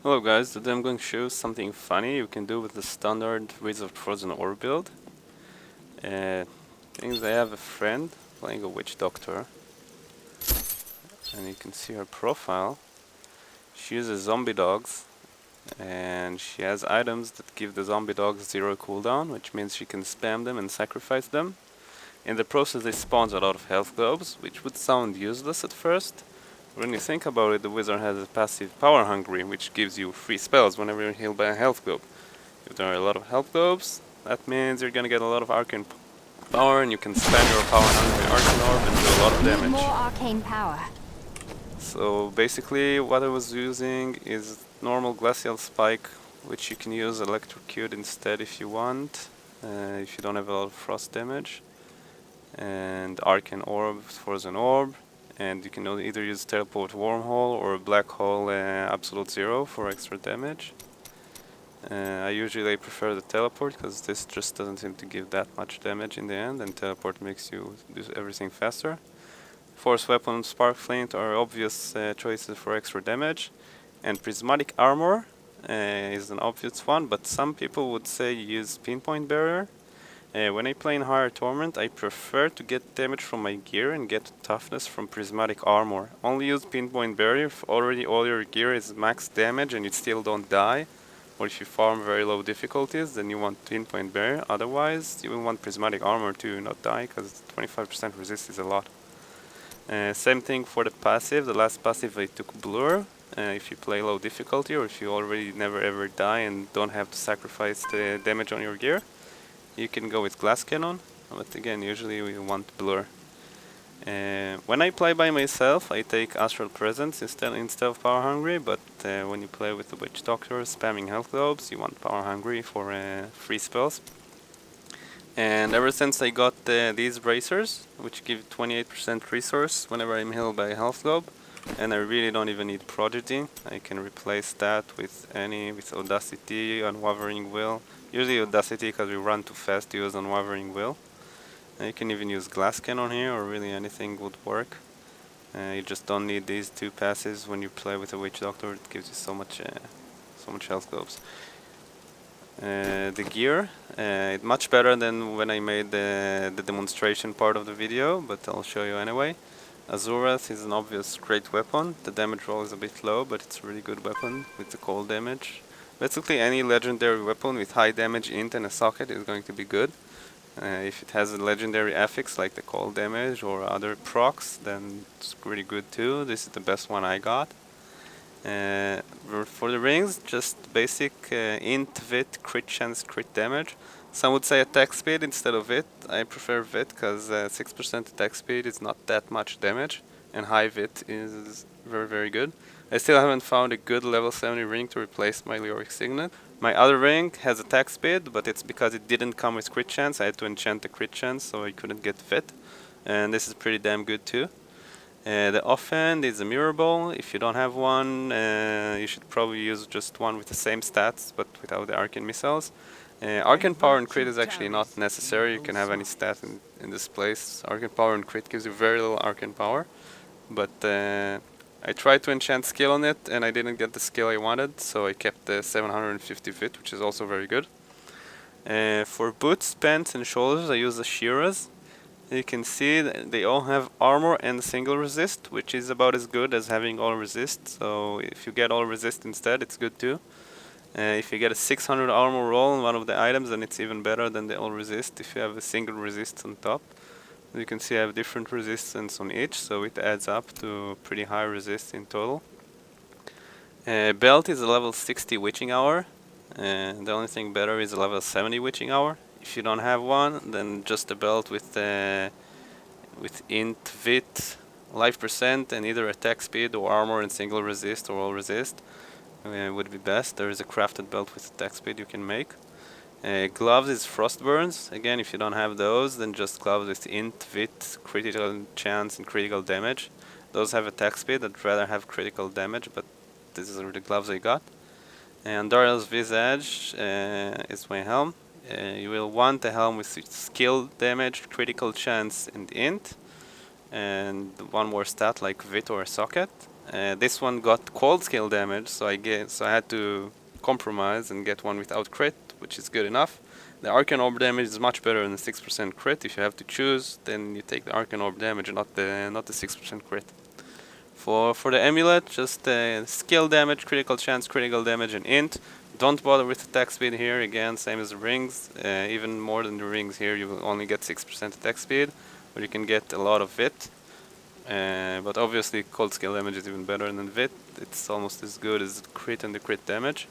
Hello guys, today I'm going to show you something funny you can do with the standard Wizard Frozen Orb build. Things I have a friend playing a Witch Doctor, and you can see her profile. She uses zombie dogs, and she has items that give the zombie dogs 0 cooldown, which means she can spam them and sacrifice them. In the process, they spawn a lot of health globes, which would sound useless at first. When you think about it, the wizard has a passive Power Hungry, which gives you free spells whenever you're healed by a health globe. If there are a lot of health globes, that means you're gonna get a lot of arcane power, and you can spam your Power Hungry Arcane Orb and do a lot of damage. More arcane power. So basically, what I was using is normal Glacial Spike, which you can use Electrocute instead if you want, if you don't have a lot of frost damage, and Arcane Orb, Frozen Orb. And you can either use Teleport Wormhole or Black Hole Absolute Zero for extra damage. I usually prefer the Teleport because this just doesn't seem to give that much damage in the end, and Teleport makes you do everything faster. Force Weapon, Spark Flint are obvious choices for extra damage, and Prismatic Armor is an obvious one, but some people would say use Pinpoint Barrier. When I play in Higher Torment, I prefer to get damage from my gear and get toughness from Prismatic Armor. Only use Pinpoint Barrier if already all your gear is max damage and you still don't die. Or if you farm very low difficulties, then you want Pinpoint Barrier. Otherwise, you will want Prismatic Armor to not die, because 25% resist is a lot. Same thing for the passive. The last passive I took Blur. If you play low difficulty, or if you already never ever die and don't have to sacrifice the damage on your gear, you can go with Glass Cannon, but again, usually we want Blur. When I play by myself, I take Astral Presence instead of Power Hungry, but when you play with the Witch Doctor spamming health globes, you want Power Hungry for free spells. And ever since I got these bracers, which give 28% resource whenever I'm healed by a health globe, and I really don't even need Prodigy, I can replace that with Audacity, Unwavering Will. Usually Audacity because we run too fast to use Unwavering Will. You can even use Glass Cannon here, or really anything would work. You just don't need these two passes when you play with a Witch Doctor. It gives you so much health globes. The gear, it's much better than when I made the demonstration part of the video, but I'll show you anyway. Azurath is an obvious great weapon. The damage roll is a bit low, but it's a really good weapon with the cold damage. Basically any legendary weapon with high damage int and a socket is going to be good. If it has a legendary affix like the cold damage or other procs, then it's really good too. This is the best one I got. For the rings, just basic int, vit, crit chance, crit damage. Some would say attack speed instead of vit. I prefer vit because 6% attack speed is not that much damage, and high vit is very good. I still haven't found a good level 70 ring to replace my Leoric Signet. My other ring has attack speed, but it's because it didn't come with crit chance. I had to enchant the crit chance, so I couldn't get vit. And this is pretty damn good too. The offhand is a mirror ball. If you don't have one, you should probably use just one with the same stats, but without the arcane missiles. Arcane power and crit is actually not necessary. You can have any stat in this place. Arcane power and crit gives you very little arcane power, but I tried to enchant skill on it and I didn't get the skill I wanted, so I kept the 750 vit, which is also very good. For boots, pants and shoulders, I use the Shiras. You can see that they all have armor and single resist, which is about as good as having all resist. So if you get all resist instead, it's good too. If you get a 600 armor roll on one of the items, then it's even better than the all resist if you have a single resist on top. You can see I have different resistance on each, so it adds up to pretty high resist in total. Belt is a level 60 Witching Hour. The only thing better is a level 70 Witching Hour. If you don't have one, then just a belt with int, vit, life percent, and either attack speed or armor and single resist or all resist would be best. There is a crafted belt with attack speed you can make. Gloves is frost burns. Again, if you don't have those, then just gloves with int, vit, critical chance, and critical damage. Those have attack speed. I'd rather have critical damage, but this is the gloves I got. And Dariel's Visage is my helm. You will want a helm with skill damage, critical chance, and int, and one more stat like vit or socket. This one got cold scale damage, so I had to compromise and get one without crit, which is good enough. The Arcane Orb damage is much better than the 6% crit. If you have to choose, then you take the Arcane Orb damage and not the 6% crit. For the amulet, just skill damage, critical chance, critical damage, and int. Don't bother with attack speed here. Again, same as the rings. Even more than the rings here, you will only get 6% attack speed, but you can get a lot of it. But obviously, cold scale damage is even better than Vit. It's almost as good as crit and the crit damage.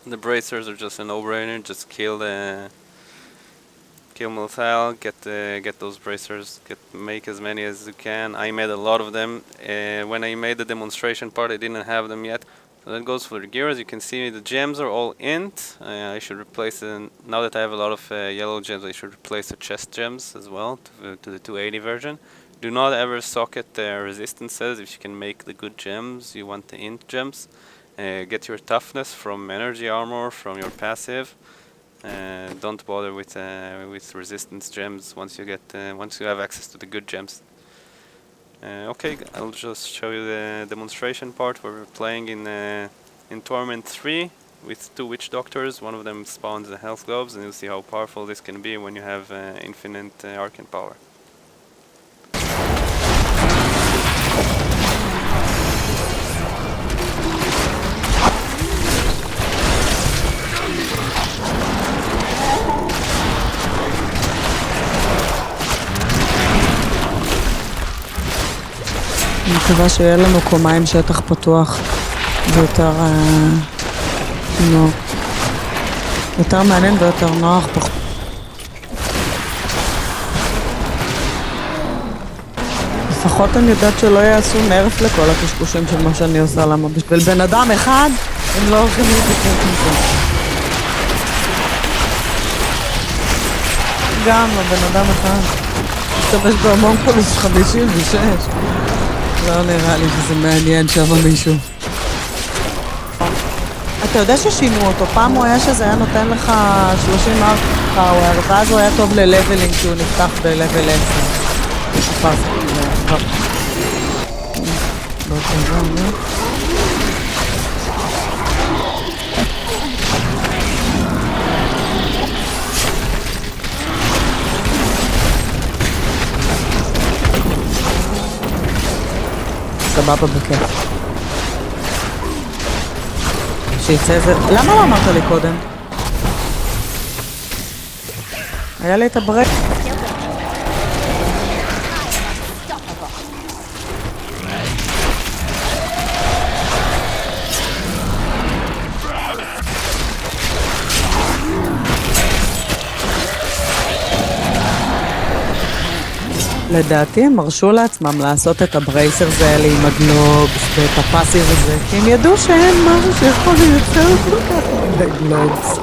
The bracers are just a no-brainer. Just kill Malthal, get those bracers, make as many as you can. I made a lot of them. When I made the demonstration part, I didn't have them yet. So that goes for the gear. As you can see, the gems are all int. I should replace them. Now that I have a lot of yellow gems, I should replace the chest gems as well to the 280 version. Do not ever socket resistances. If you can make the good gems, you want the int gems. Get your toughness from energy armor, from your passive. Don't bother with resistance gems once you have access to the good gems. Okay, I'll just show you the demonstration part where we're playing in Torment 3 with 2 Witch Doctors. One of them spawns the health globes, and you'll see how powerful this can be when you have infinite arcane power. אני מקווה שיהיה לנו קומה עם שטח פתוח ויותר יותר מעניין ויותר נוח. לפחות אני יודעת שלא יעשו נרף לכל הקשקושים של מה שאני עושה, למה בשביל בן אדם אחד הם לא הולכים להתקן כזה. גם הבן אדם אחד משתמש בהומונקולוס 56. לא נראה לי שזה מעניין שם מישהו. אתה יודע ששינו אותו, פעם הוא היה שזה היה נותן לך 30 ארק פאוור, ואז הוא היה טוב ללבלינג כי הוא נפתח בלבל 10. לא טובה, סבבה בכיף. שיצא איזה... למה לא אמרת לי קודם? היה לי את הברק. לדעתי הם הרשו לעצמם לעשות את הברייסרס האלה עם הגלובס ואת הפאסיב הזה, כי הם ידעו שאין משהו שיכול לייצר כל כך מדי גלובס.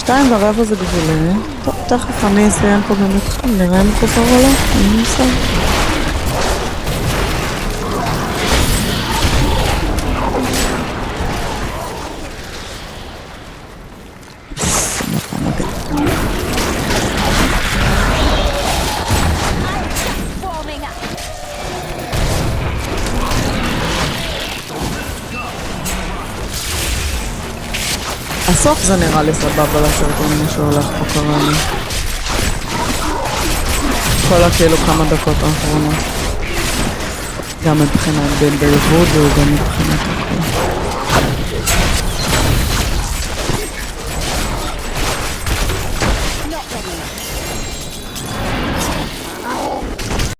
שתיים ורבע זה גבולי. טוב, תכף אני אסיים פה גם איתכם, נראה אם חופר או לא, אני נוסע. בסוף זה נראה לי סבבה לסרטון מה שהולך פה קראני. כל הכאילו כמה דקות האחרונות. גם מבחינת בין ביבוד וגם מבחינת הכל.